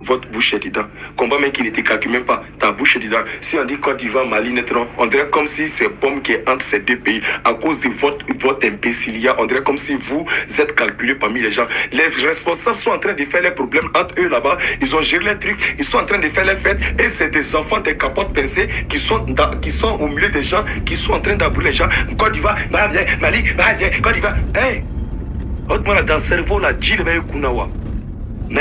votre bouche est dedans. Combat même qui ne te calcule même pas, ta bouche est dedans. Si on dit Côte d'Ivoire, Mali, nettement, on dirait comme si c'est bombe qui est entre ces deux pays. À cause de votre imbécilia, on dirait comme si vous êtes calculé parmi les gens. Les responsables sont en train de faire les problèmes entre eux là-bas. Ils ont géré les trucs, ils sont en train de faire les fêtes. Et c'est des enfants, des capotes pincées qui sont au milieu des gens, qui sont en train d'abouler les gens. Côte d'Ivoire, Mali, Côte d'Ivoire. Hey! Autrement, dans le cerveau, là, dit le Kunawa. Oui,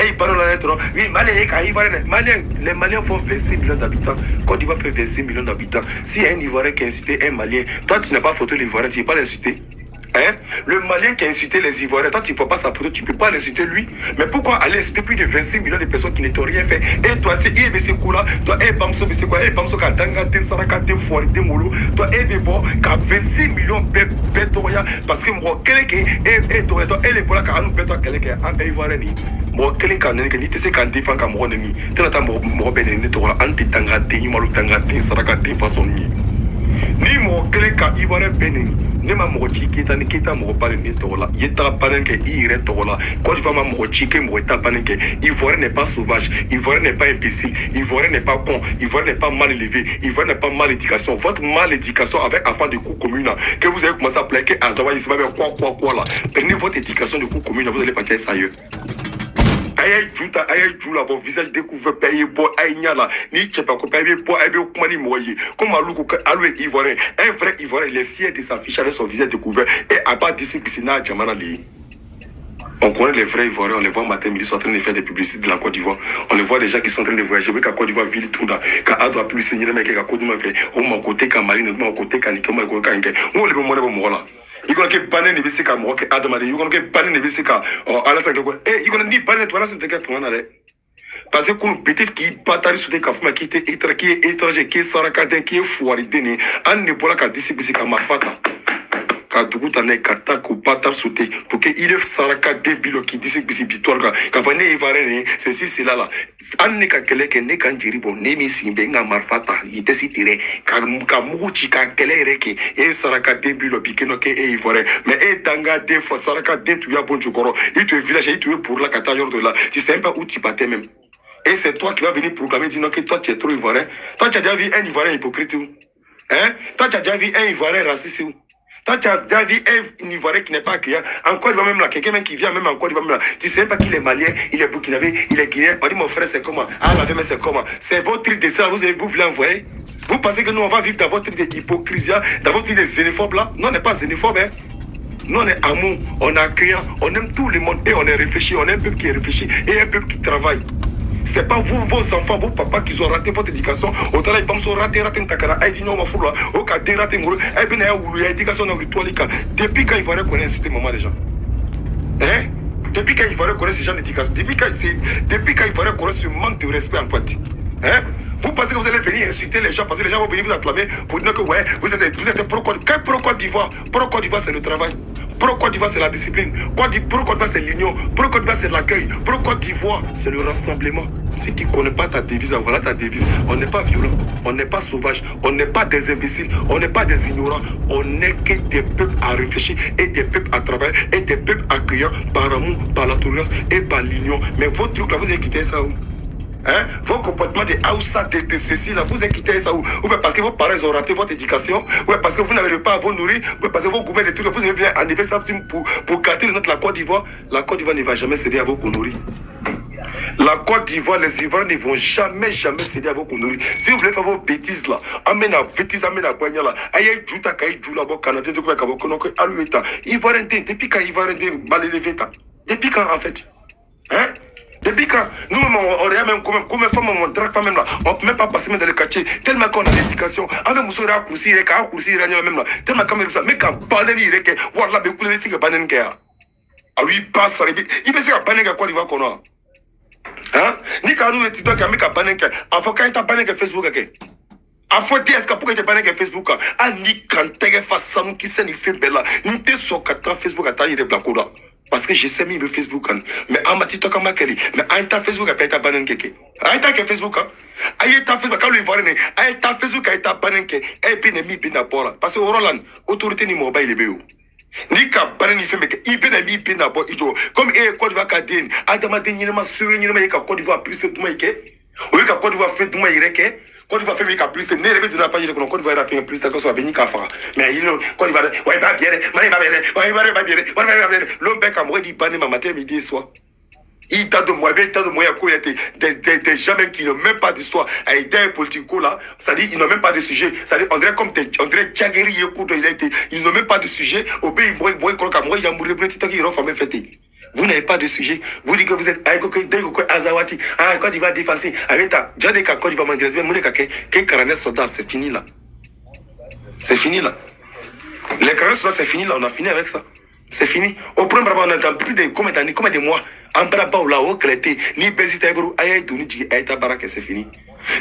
les Maliens font 26 millions d'habitants. Côte d'Ivoire fait 26 millions d'habitants. Si un Ivoirien qui a incité un Malien, toi tu n'as pas photo l'Ivoirien, tu ne peux pas l'inciter. Hein? Le Malien qui a incité les Ivoiriens, toi tu ne vois pas sa photo, tu ne peux pas l'inciter lui. Mais pourquoi aller inciter plus de 26 millions de personnes qui ne t'ont rien fait? Et toi, c'est c'est quoi là? Toi, c'est quoi? Bamso, Kadangate, Sarakate, Fouarite, Molo. Toi, Bebo, qui a 26 millions de parce que moi, quelqu'un est les bolas qui a nous pété quelqu'un, un pays Ivoirien. Moi, quelqu'un qui te sait quand défend comme moi, ni t'as moi béni, tu auras anti-tangate, malou-tangate, Sarakate, façon ni. Ni moi, quelqu'un Ivoirien béni. Ne ma mochi kita ni kita mo parler ni tola yeta panenke ire tola quand tu vas ma mochi ke mo eta panenke Ivoirien n'est pas sauvage, Ivoirien n'est pas imbécile, Ivoirien n'est pas con, Ivoirien n'est pas mal élevé, Ivoirien n'est pas mal éducation. Votre mal éducation avec afin de cours commun que vous avez commencé à plaquer à Zawa ici va quoi là. Prenez votre éducation de cours commun, vous allez partir sérieux. Aïe juta aïe jula bon visage découvert payer bo aïnyala ni tchepa ko payer bo aïe ko mani moye comme alou ko alou Ivoirien. Un vrai Ivoirien, il est fier de s'afficher avec son visage découvert et à part d'ici piscina jamana li. On connaît les vrais Ivoiriens, on les voit matin midi, ils sont en train de faire des publicités de la Côte d'Ivoire. On les voit des gens qui sont en train de voyager, oui, qu'à Côte d'Ivoire, ville tout là, qu'à Ado a pu signer, mais qu'à Côte d'Ivoire, au mon côté, qu'à Mali, au côté, qu'à Niké, au côté, qu'à Niké, on les voit mon là. Il y a des bannes de VC comme moi, Adam a dit, il y a des bannes de VC comme Alassane Gagoué. Et il y a des bannes de toi, là, c'est peut-être pour aller. Parce que peut-être qu'il bataille sur des cafés, qui est étranger, qui est sarakadin, qui est fouaridé, on ne peut pas discipliner comme Mafata. Kadougou tane kata ko bata sauté pour que il saraka débilo qui dit que c'est bitoire ka va ne Ivoirien c'est là là anne ka kele ke ne kan jiri bon ne mi simbe nga marfata ite si tire ka muchi ka kele reke e saraka débilo pique no ke e Ivoirien mais e tanga de fois saraka de tu ya bon jukoro il te village il te pour la kata de là tu sais pas où tu partais même et c'est toi qui vas venir proclamer dire que toi tu es trop Ivoirien. Toi tu as déjà vu un Ivoirien hypocrite hein? Toi tu as déjà vu un Ivoirien raciste. Toi, tu as déjà vu un Ivoirien qui n'est pas accueillant. Encore, il va même là. Quelqu'un qui vient même encore, il va même là. Tu sais pas qu'il est malien, il est burkinabé, il est guinéen. On dit, mon frère, c'est comment? Ah, la vie, mais c'est comment? C'est votre truc de ça, vous voulez envoyer? Vous pensez que nous, on va vivre dans votre truc d'hypocrisie, dans votre truc de xénophobe là? Non, on n'est pas xénophobe, hein? Nous, on est amour, on est accueillant, on aime tout le monde et on est réfléchi. On est un peuple qui est réfléchi et un peuple qui travaille. C'est pas vous, vos enfants, vos papas qui ont raté votre éducation. Au travail, ils ont raté takara. Ils disent non, ma foule, au cas de raté ngolo. Eh bien, il y a éducation dans le toit. Depuis quand il va reconnaître ces moments les gens? Hein? Depuis quand il va reconnaître ces gens d'éducation? Depuis quand il va reconnaître ce manque de respect en fait? Hein? Vous pensez que vous allez venir insulter les gens parce que les gens vont venir vous acclamer pour dire que ouais, vous êtes pro-Côte. Quel pro-Côte d'Ivoire? Pro-Côte d'Ivoire, c'est le travail. Pro-Côte d'Ivoire, c'est la discipline. Pro-Côte d'Ivoire, c'est l'union. Pro-Côte d'Ivoire, c'est l'accueil. Pro-Côte d'Ivoire, c'est le rassemblement. Si tu ne connais pas ta devise, voilà ta devise. On n'est pas violent, on n'est pas sauvage, on n'est pas des imbéciles, on n'est pas des ignorants. On n'est que des peuples à réfléchir et des peuples à travailler et des peuples accueillants par amour, par la tolérance et par l'union. Mais votre truc là, vous avez quitté ça où? Hein? Vos comportements de Aoussa, de ceci là, vous avez quitté ça où? Ou bien parce que vos parents ont raté votre éducation, ou bien parce que vous n'avez pas à vous nourrir, ou bien parce que vous gourmets des trucs, vous avez fait un anniversaire pour gâter notre la Côte d'Ivoire. La Côte d'Ivoire ne va jamais céder à vos conneries. La Côte d'Ivoire, les Ivoiriens ne vont jamais céder à vos conneries. Si vous voulez faire vos bêtises là, amène à bêtises, amène à boigna là, aïe, juta, kaï, jula, bo, canadien, de quoi, kabo, kono, aloueta. Ivoirien, depuis quand Ivoirien, mal élevé, depuis quand en fait? Hein? Depuis quand nous-mêmes, on regarde même combien de femmes on drague pas même là. On ne peut même pas passer même dans le quartier. Tellement qu'on a l'éducation. Ah, même si on a coursi, il y a coursi, il y a même là. Tellement qu'on a ça. Mais quand on il y a voilà, mais vous avez dit que banen kia. Ah oui, passe ça. Il peut se faire banen quoi, il va qu'on a. Hein? Ni quand nous étudions qu'il y a banen kia. En fait, quand il y a banen Facebook, en fait, est-ce que pour que tu banen Facebook, ah, ni quand tu as fait ça, qui s'est fait belle. Ni tu sur Facebook, tu as eu des blagues. Parce que je sais même Facebook. Mais en matière de Makeli, mais en ta Facebook, tu as banen keke. En ta Facebook, aïe ta Facebook, quand le Ivoirien, aïe ta Facebook, tu as banen keke. Et puis, n'est mis bien d'abord. Parce que au Roland, autorité ni mobile, les béo. Ni ka bana ni fait mais il peut mi pe na bo ijo comme Côte d'Ivoire ka den adama den ni ma sur ni ma ka Côte d'Ivoire plus tout ma ike o ka Côte d'Ivoire fait tout ma ireke Côte d'Ivoire fait mi ka plus ne rebe de la page de Côte d'Ivoire a fait plus que ça beni ka fara mais il Côte d'Ivoire ouais pas bien mais pas bien ouais pas bien l'homme bec à moi dit pas ma matin midi et soir. Il t'a de moi, des gens même qui n'ont même pas d'histoire. Avec des politiques là, c'est-à-dire ils n'ont même pas de sujet. C'est-à-dire on dirait comme André Tchageri, ils n'ont même pas de sujet. Au pays, moi, il y a mouru, vous n'avez pas de sujet. Vous dites que vous êtes Azawati, Côte d'Ivoire défensif. Avec ta, j'ai Côte d'Ivoire mangresse, mais quel carnet soldat, c'est fini là. C'est fini là. Les carnets soldats, c'est fini là. On a fini avec ça. C'est fini. Au premier moment, on n'entend plus de combien d'années, combien de mois. En bas là, au clété, ni Bezita Ebro, Aïe, c'est fini.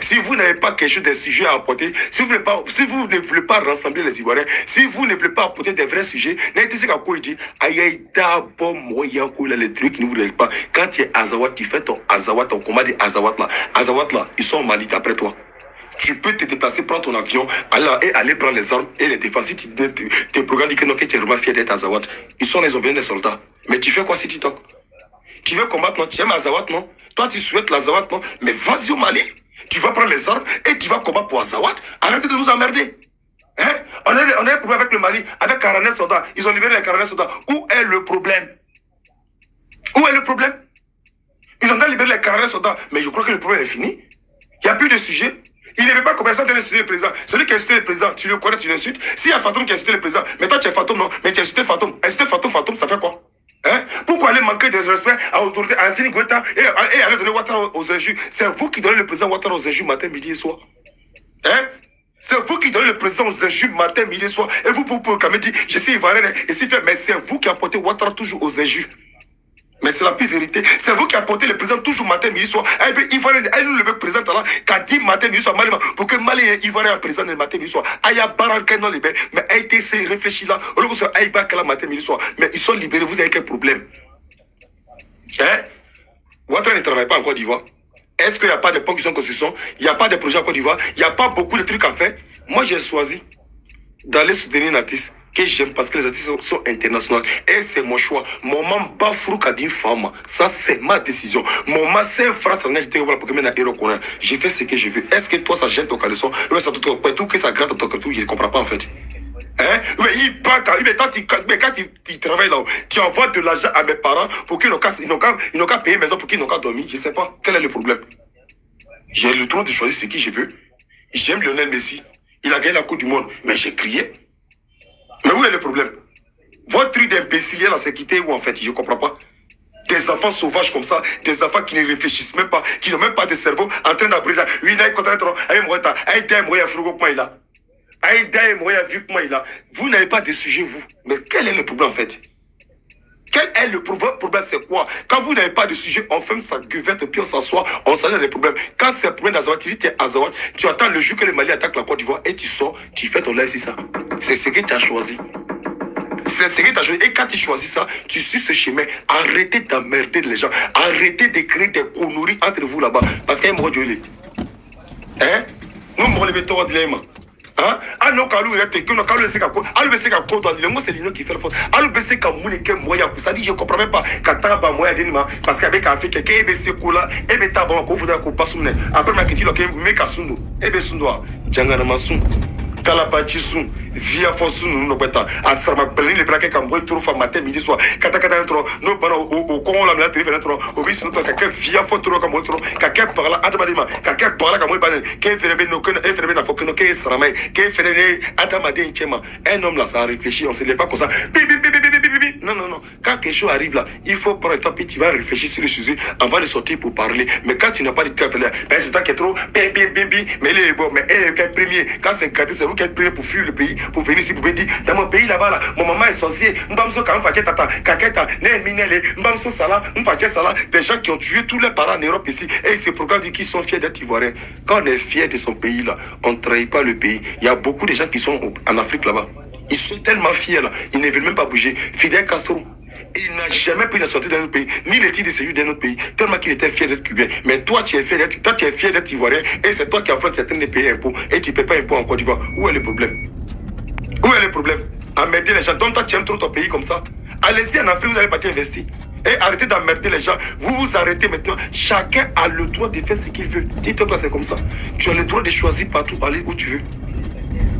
Si vous n'avez pas quelque chose de sujet à apporter, si vous ne voulez pas rassembler les Ivoiriens, si vous ne voulez pas apporter des vrais sujets, n'hésitez pas à quoi il dit, Aïe, d'abord, moi, il y a les trucs qui ne vous aident pas. Quand tu es Azawat, tu fais ton Azawat, ton combat de Azawat là, ils sont au Mali après toi. Tu peux te déplacer, prendre ton avion, aller prendre les armes et les défenses. Si tes programmes disent que non, que tu es vraiment fier d'être Azawat, ils sont les bien des soldats. Mais tu fais quoi si tu toques? Tu veux combattre, non? Tu aimes Azawat, non? Toi, tu souhaites l'Azawat, non? Mais vas-y au Mali. Tu vas prendre les armes et tu vas combattre pour Azawat. Arrêtez de nous emmerder. Hein? On a un problème avec le Mali, avec 49 soldats. Ils ont libéré les 49 soldats. Où est le problème? Où est le problème? Ils ont libéré les 49 soldats. Mais je crois que le problème est fini. Il n'y a plus de sujet. Il ne veut pas commencer à insulter le président. Celui qui a insulté le président, tu le connais, tu l'insultes. S'il y a Fantôme qui a insulté le président, mais toi tu es Fantôme, non? Mais tu as insulté Fantôme. Insulter Fantôme, ça fait quoi? Hein? Pourquoi aller manquer de respect à l'autorité, à Assini Goïta et aller donner Ouattara aux injures? C'est vous qui donnez le président Ouattara aux injures matin, midi et soir. Hein? C'est vous qui donnez le président aux injures matin, midi et soir. Et vous pouvez proclamer dire, je suis ivoirien, et si fait, mais c'est vous qui apportez Ouattara toujours aux injures. Mais c'est la pire vérité. C'est vous qui apportez le président toujours matin, midi, soir. Elle nous le présente là, qu'a dit matin, midi, soir, pour que Mali et Ivoirien présent le matin, midi, soir. Aya Baranken non libéré. Mais AITC réfléchit là. Au lieu que ce soit Aïba la matin, midi, soir. Mais ils sont libérés, vous avez quel problème? Hein? Ouattara ne travaille pas en Côte d'Ivoire. Est-ce qu'il n'y a pas de points qui sont en construction? Il n'y a pas de projet en Côte d'Ivoire. Il n'y a pas beaucoup de trucs à faire. Moi, j'ai choisi d'aller soutenir Natis, que j'aime parce que les artistes sont internationaux. Et c'est mon choix. Mon maman Bafrou a dit femme. Ça, c'est ma décision. Mon maman, c'est un frère, pour que j'ai fait ce que je veux. Est-ce que toi, ça jette ton caleçon? Tout que ça gratte ton caleçon, je ne comprends pas en fait. Hein? Mais il part quand tu travailles là, tu envoies de l'argent à mes parents pour qu'ils n'ont qu'à payer maison, pour qu'ils n'ont qu'à dormir. Je ne sais pas. Quel est le problème? J'ai le droit de choisir ce que je veux. J'aime Lionel Messi. Il a gagné la Coupe du Monde. Mais j'ai crié. Mais où est le problème? Votre truc d'imbécile là, c'est quitté où en fait? Je ne comprends pas. Des enfants sauvages comme ça, des enfants qui ne réfléchissent même pas, qui n'ont même pas de cerveau, en train d'apprendre. Oui, vous n'avez pas de sujet, vous. Mais quel est le problème en fait? Quel est le problème? C'est quoi? Quand vous n'avez pas de sujet, on ferme sa guvette, puis on s'assoit, on s'en des problèmes. Quand c'est le problème d'Azawad, tu dis que tu es Azawad, tu attends le jour que le Mali attaque la Côte d'Ivoire et tu sors, tu fais ton live, c'est ça. C'est ce que tu as choisi. C'est ce que tu as choisi. Et quand tu choisis ça, tu suis ce chemin. Arrêtez d'emmerder les gens. Arrêtez de créer des conneries entre vous là-bas. Parce qu'il y a un mot de l'île. Hein? Nous, on va le dilemme. Hein? Ah non, quand nous reste, quand nous c'est quoi? Ah, le c'est quoi dans le mot, c'est l'union qui fait le faute. Ah, le c'est comme moune que moyen. Ça dit, je comprends même pas. Quand t'as pas moyen d'anima, parce qu'avec un fait que qu'est ce là, et ben t'as bon qu'on voudrait qu'on passe une. Après, ma question, que mec à sundo, et ben sundo, djangana masun. Kalapachisun, via Fosun, no beta, Asama Pelin, les braquets comme trop fa matin, midi soir, Katakata intro, no bana au con la militaire intro, au bis notre caca via photo comme autre, caca par là, Atamadima, caca par là comme banen, qu'est fait no que est fait na fokeno qu'est sramay, qu'est fait Atamade Chema, un homme là ça réfléchit, on se l'est pas comme ça. Non, non, non. Quand quelque chose arrive là, il faut prendre le temps, puis tu vas réfléchir sur le sujet avant de sortir pour parler. Mais quand tu n'as pas de temps, ben c'est toi qui est trop, mais il est bon, mais elle est premier. Quand c'est gâté, c'est vous qui êtes premier pour fuir le pays, pour venir ici, pour venir dire, dans mon pays là-bas, là, mon maman est sorcier, m'bamso quand m'fake tata, kaketa, né minele, m'bamso sala, m'fake sala, des gens qui ont tué tous les parents en Europe ici, et ces programmes disent qu'ils sont fiers d'être ivoiriens. Quand on est fier de son pays là, on ne trahit pas le pays. Il y a beaucoup de gens qui sont en Afrique là-bas. Ils sont tellement fiers là, ils ne veulent même pas bouger. Fidel Castro, il n'a jamais pris la sortie d'un autre pays, ni le titre de séjour d'un autre pays, tellement qu'il était fier d'être cubain. Mais toi, tu es fier d'être ivoirien, et c'est toi qui as fait train de payer impôts, et tu ne payes pas impôts en Côte d'Ivoire. Où est le problème? Où est le problème? Emmerder les gens. Donc toi, tu aimes trop ton pays comme ça. Allez-y en Afrique, vous allez partir investir. Et arrêtez d'emmerder les gens. Vous vous arrêtez maintenant. Chacun a le droit de faire ce qu'il veut. Dis-toi que c'est comme ça. Tu as le droit de choisir partout, aller où tu veux.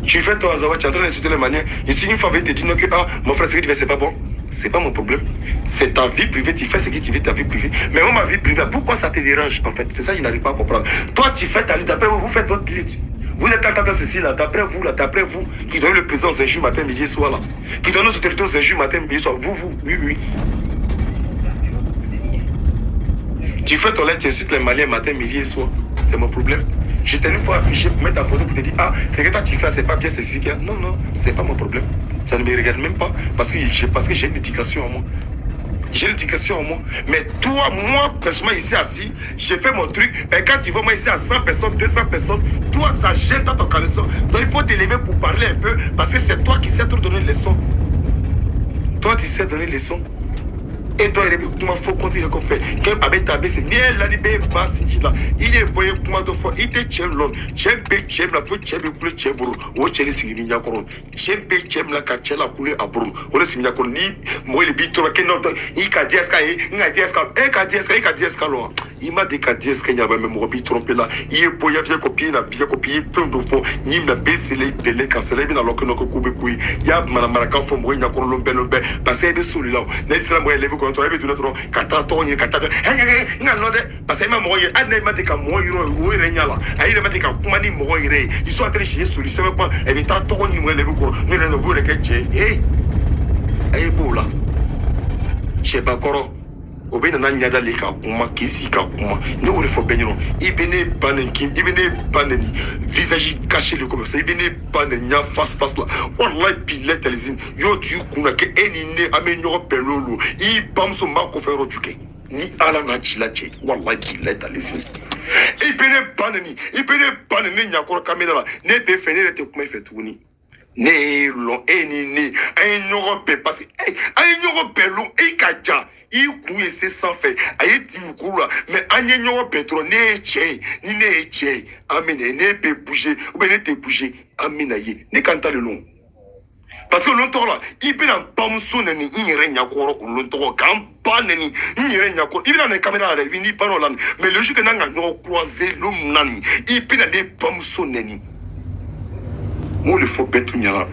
Tu fais ton hasard, tu es en train d'insulter les manières. Et si une fois vient te dire que mon frère, ce que tu fais, c'est pas bon, c'est pas mon problème. C'est ta vie privée, tu fais ce que tu veux, ta vie privée. Mais moi, ma vie privée, pourquoi ça te dérange en fait? C'est ça, je n'arrive pas à comprendre. Toi, tu fais ta lutte, après vous faites votre lutte. Vous êtes en train de ceci là, d'après vous, qui donnez le président aux injures matin, midi et soir là. Qui donnez aux autorités aux injures matin, midi et soir. Vous, oui. Tu fais ton lait, tu insultes les Maliens matin, midi et soir. C'est mon problème. Je t'ai une fois affiché pour mettre ta photo pour te dire, c'est que toi tu fais, c'est pas bien, c'est si bien. Non, c'est pas mon problème. Ça ne me regarde même pas parce que j'ai une éducation en moi. J'ai une éducation en moi. Mais toi, moi, personnellement, ici assis, j'ai fait mon truc. Et quand tu vois moi ici à 100 personnes, 200 personnes, toi, ça gêne dans ton connaissance. Donc il faut t'élever pour parler un peu parce que c'est toi qui sais te donner les leçons. Toi, tu sais donner les leçons. Et toi, il faut continuer comme fait. Quand avec ta baisse, ni elle n'a pas si là. Il est boyé pour moi de fois. Il était tchèm l'homme. Tchèm bé tchèm la faut tchèm coulé tchèm bourou. Ou tchèm si il n'y a coron. Tchèm bé tchèm la kachèm la coulé à bourou. Ou le si il n'y a coron. Ni moi le bito la kenon. Il ka dieska il ka dieska. Ka dieska loin. Il m'a dit ka dieska il y a même moi bito trompé là. Il est boyé via copier na via copier plein de fois. Ni m'a baissé les délais quand c'est là bien alors que nous coupé couille. Il y a manamara quand faut mourir il y a coron l'homme parce que il est sous là. N'est-ce pas moi lever quand on avait tout notre kata toni kata nga no de parce que moi ane matika mo yiro wo renyala ayi matika kuma ni mo yire ils sont en train de chercher solution pas et ta toni mo lever ko ne no bo le keje ayi bola je pas koro obena na nyada le ka kuma kisi ka kuma ne wo le fo benyo ibene banenkin ibene baneni visage caché le comme ça ibene banenya face là wallahi bilet telezine yo tu kuna ke enine amenyo pelolo I bamso mako fero juke ni ala na chilache wallahi bilet telezine ibene baneni nyakoro kamera la ne be fenere te kuma fetuni ne long enine ayenyo pe parce ayenyo pe long e kaja il couille c'est sans fait aye timukura mais ayenyo petro ne che ni ne che amene ne peut bouger ou bien ne te bouger aminaye ne kanta le long parce que longtemps là il peut en pamso nani il nyakoro longtemps quand pas nani il nyakoro il a une caméra là vini panolan mais le jour que nanga no croiser l'homme nani il peut en pamso nani moi le faut betu nyala